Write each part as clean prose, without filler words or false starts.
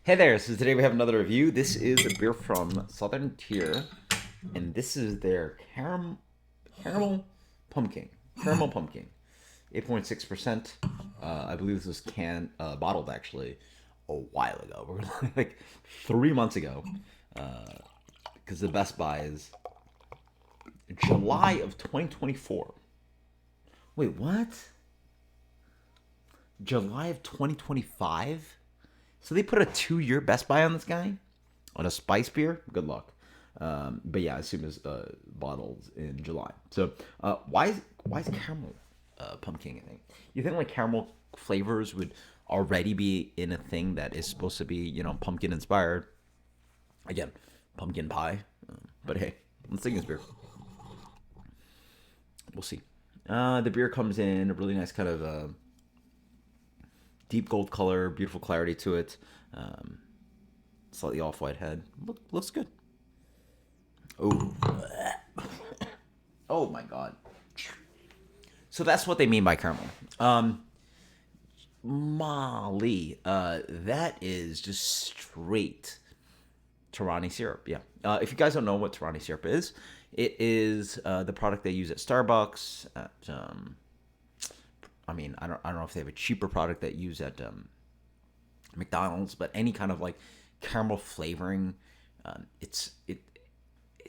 Hey there, so today we have another review. This is a beer from Southern Tier, and this is their caramel pumpkin. Caramel pumpkin. 8.6%. I believe this was bottled actually a while ago. We're like 3 months ago. Because the Best Buy is July of 2024. Wait, what? July of 2025? So they put a 2 year Best Buy on this guy? On a spice beer? Good luck. But yeah, I assume it's bottled in July. So why is caramel pumpkin a thing? You think like caramel flavors would already be in a thing that is supposed to be pumpkin inspired? Again, pumpkin pie. But hey, let's take this beer. We'll see. The beer comes in a really nice kind of deep gold color, beautiful clarity to it. Um, Slightly off white head. Looks good. Oh, oh my god. So that's what they mean by caramel. Molly, that is just straight Tarani syrup. Yeah. If you guys don't know what Tarani syrup is, it is the product they use at Starbucks. I don't know if they have a cheaper product that you use at McDonald's, but any kind of like caramel flavoring, it's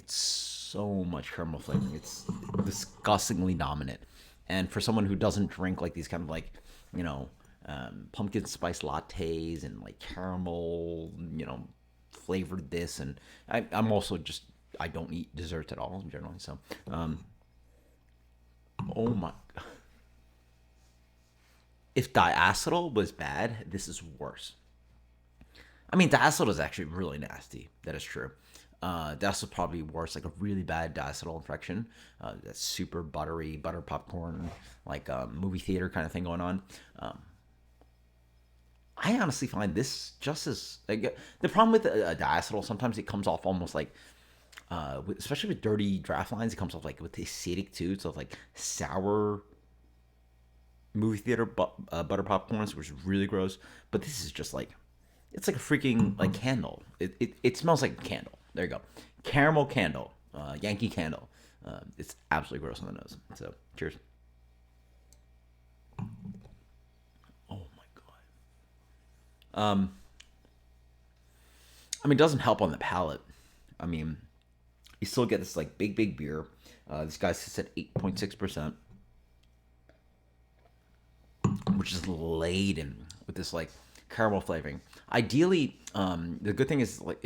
so much caramel flavoring. It's disgustingly dominant. And for someone who doesn't drink like these kind of like, you know, pumpkin spice lattes and like caramel, flavored this, and I'm also just I don't eat desserts at all generally. So, oh my, if diacetyl was bad, this is worse. I mean, diacetyl is actually really nasty. That is true. That's probably worse, like a really bad diacetyl infection. That's super buttery, butter popcorn, like movie theater kind of thing going on. I honestly find this just as like, the problem with diacetyl. Sometimes it comes off almost like, especially with dirty draft lines, it comes off like with acidic too. So like sour movie theater butter popcorns, which is really gross. But this is just like it's like a freaking like candle. It smells like a candle. There you go, caramel candle, Yankee candle. It's absolutely gross on the nose. So cheers. Oh my god. I mean, it doesn't help on the palate. I mean, you still get this like big beer. This guy sits at 8.6%, which is laden with this like caramel flavoring. Ideally, the good thing is like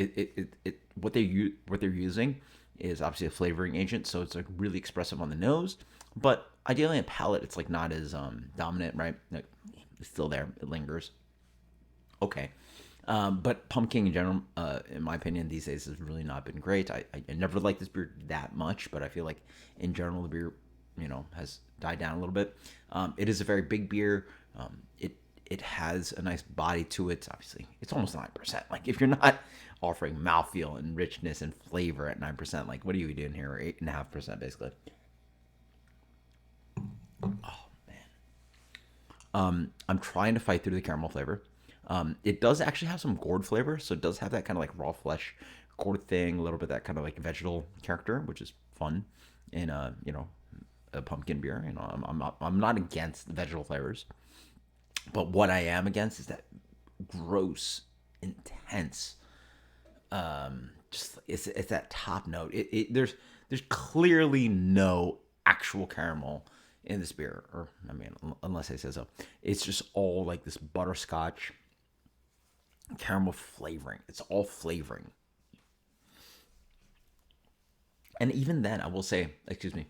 what they're using is obviously a flavoring agent, so it's like really expressive on the nose. But ideally, on palate, it's like not as dominant, right? Like, it's still there, it lingers. Okay. But pumpkin in general, in my opinion, these days has really not been great. I never liked this beer that much, but I feel like in general the beer, has died down a little bit. It is a very big beer. It has a nice body to it. Obviously, it's almost 9%. Like if you're not offering mouthfeel and richness and flavor at 9%, like what are you doing here? 8.5% basically. Oh man. I'm trying to fight through the caramel flavor. It does actually have some gourd flavor, so it does have that kind of like raw flesh gourd thing, a little bit that kind of like vegetal character, which is fun in a pumpkin beer. I'm not against the vegetal flavors, but what I am against is that gross, intense. Just it's that top note. There's clearly no actual caramel in this beer, or I mean, unless I say so. It's just all like this butterscotch caramel flavoring. It's all flavoring. And even then, I will say, excuse me,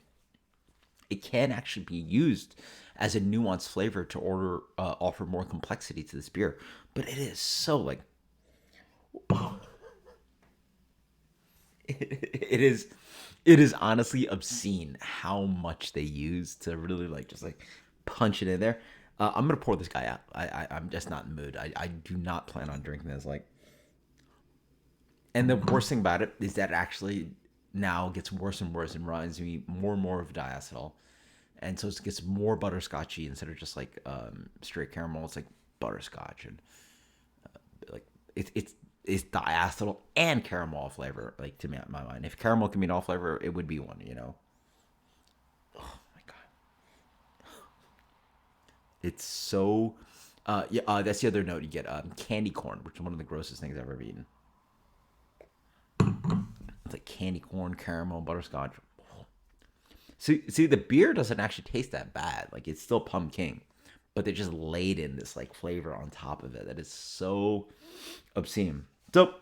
it can actually be used as a nuanced flavor to offer more complexity to this beer. But it is so like it is it is honestly obscene how much they use to really like just like punch it in there. I'm gonna pour this guy out. I'm just not in the mood. I do not plan on drinking this. Like, and the worst thing about it is that it actually now gets worse and worse and reminds me more and more of diacetyl, and so it gets more butterscotchy instead of just like straight caramel. It's like butterscotch and like it's diacetyl and caramel flavor. Like to me, in my mind, if caramel can be an all flavor, it would be one. Oh my god, it's so. Yeah, that's the other note you get. Candy corn, which is one of the grossest things I've ever eaten. It's like candy corn, caramel, butterscotch. See, the beer doesn't actually taste that bad. Like it's still pumpkin, but they just laid in this like flavor on top of it that is so obscene. So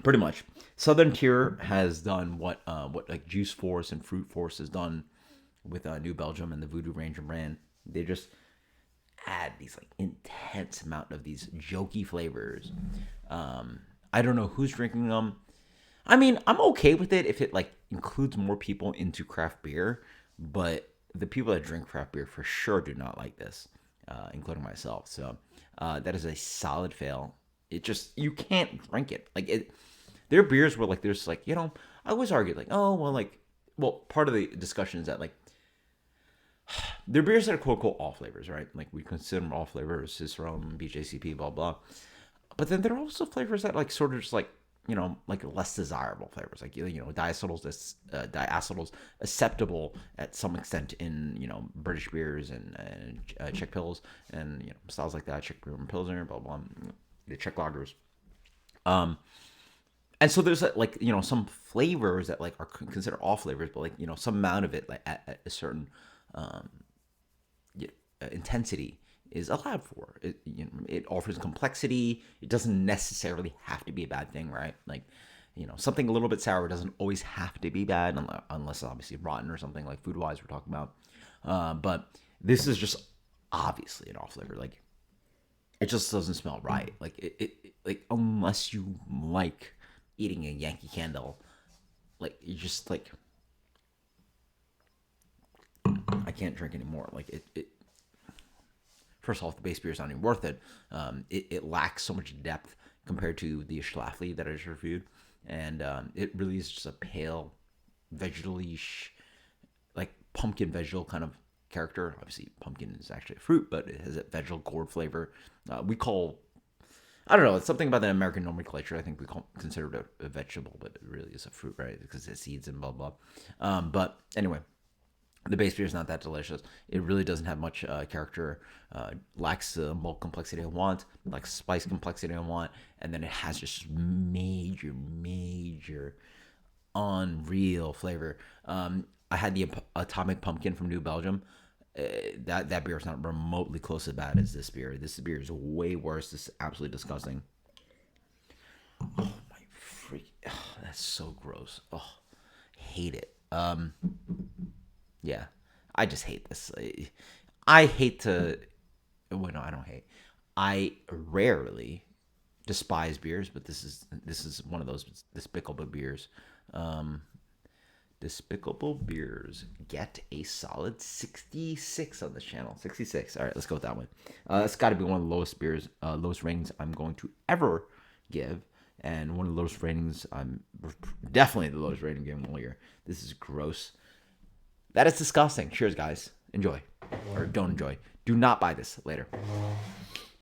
pretty much, Southern Tier has done what like Juice Force and Fruit Force has done with New Belgium and the Voodoo Ranger brand. They just add these like intense amount of these jokey flavors. I don't know who's drinking them. I mean, I'm okay with it if it like includes more people into craft beer, but the people that drink craft beer for sure do not like this, including myself. So that is a solid fail. It just you can't drink it. Like it, there are beers where like there's like I always argue like well part of the discussion is that like there are beers that are quote unquote all flavors, right? Like we consider them all flavors, Cicerone, BJCP, blah blah. But then there are also flavors that like sort of just like like less desirable flavors, like diacetyls acceptable at some extent in British beers and Czech pills and styles like that, Czech beer and pilsner, blah blah, the Czech lagers. And so there's like some flavors that like are considered all flavors, but like some amount of it like at a certain um, intensity is allowed for. It offers complexity. It doesn't necessarily have to be a bad thing, right? Like, something a little bit sour doesn't always have to be bad, unless obviously rotten or something like food wise we're talking about. But this is just obviously an off flavor. Like, it just doesn't smell right. Like like unless you like eating a Yankee Candle, like you just like I can't drink anymore. Like it first off, the base beer is not even worth it. It lacks so much depth compared to the Schlafly that I just reviewed, and it really is just a pale, vegetally, like pumpkin vegetal kind of character. Obviously, pumpkin is actually a fruit, but it has a vegetal gourd flavor. I don't know, it's something about the American nomenclature. I think we consider it a vegetable, but it really is a fruit, right? Because it has seeds and blah blah. But anyway, the base beer is not that delicious. It really doesn't have much character. Lacks the malt complexity I want, lacks spice complexity I want, and then it has just major, unreal flavor. I had the Atomic Pumpkin from New Belgium. That beer is not remotely close as bad as this beer. This beer is way worse. This is absolutely disgusting. Oh my freak! Oh, that's so gross. Oh, hate it. Yeah, I just hate this. I hate to. Well, no, I don't hate. I rarely despise beers, but this is one of those despicable beers. Um, Despicable beers get a solid 66 on this channel. 66. All right, let's go with that one. That's got to be one of the lowest beers, lowest ratings I'm going to ever give, and one of the lowest ratings I'm definitely the lowest rating given all year. This is gross. That is disgusting. Cheers, guys. Enjoy. Or don't enjoy. Do not buy this later.